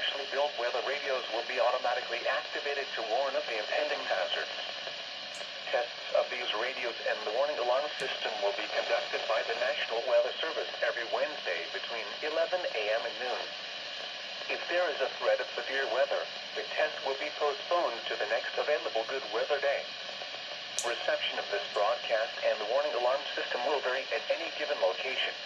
specially built weather radios will be automatically activated to warn of the impending hazards. Tests of these radios and the warning alarm system will be conducted by the National Weather Service every Wednesday between 11 a.m. and noon. If there is a threat of severe weather, the test will be postponed to the next available good weather day. Reception of this broadcast and the warning alarm system will vary at any given location.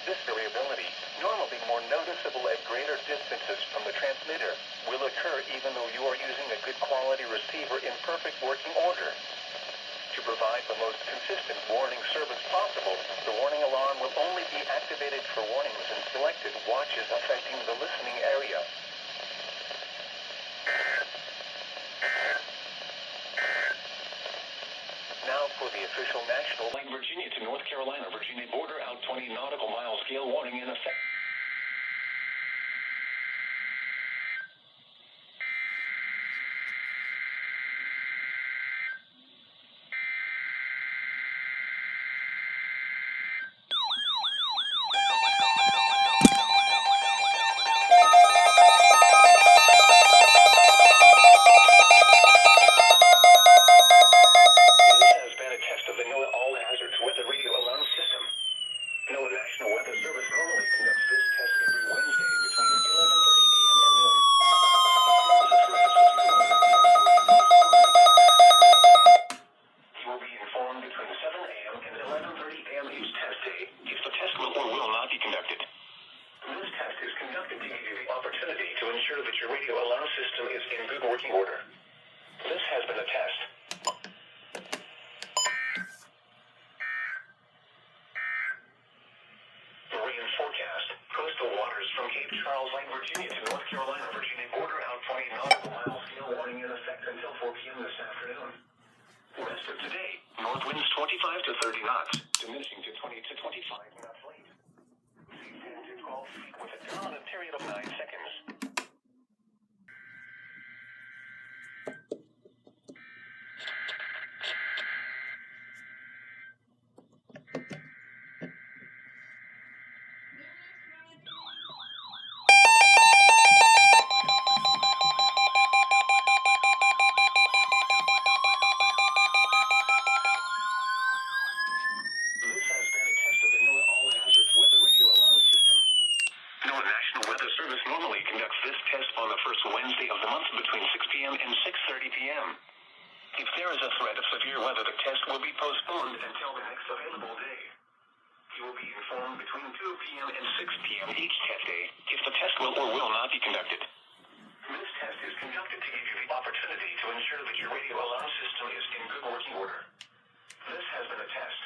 This variability, normally more noticeable at greater distances from the transmitter, will occur even though you are using a good quality receiver in perfect working order. To provide the most consistent warning service possible, the warning alarm will only be activated for warnings in selected watches affecting the listening area. Now for the official national Line Virginia to North Carolina, Virginia border out 20 nautical mile scale warning in effect. National Weather Service normally conducts this test every Wednesday between 11:30 a.m. and noon. You will be informed between 7 a.m. and 11:30 a.m. each test day if the test will or will not be conducted. This test is conducted to give you the opportunity to ensure that your radio alarm system is in good working order. This has been a test. Marine forecast. Coastal waters from Cape Charles, Lake Virginia to North Carolina, Virginia border out 20 nautical mile scale warning in effect until 4 p.m. this afternoon. Rest of today, north winds 25 to 30 knots, diminishing to 20 to 25 knots late. Seas 10 to 12 feet with a dominant period of 9 seconds. National Weather Service normally conducts this test on the first Wednesday of the month between 6 p.m. and 6:30 p.m. If there is a threat of severe weather, the test will be postponed until the next available day. You will be informed between 2 p.m. and 6 p.m. each test day if the test will or will not be conducted. This test is conducted to give you the opportunity to ensure that your radio alarm system is in good working order. This has been a test.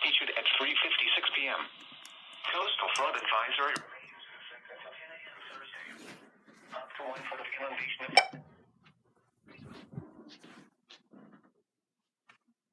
Issued at 3:56 p.m. Coastal flood advisory remains in effect until 10 a.m. Thursday. Up to 1 foot of inundation.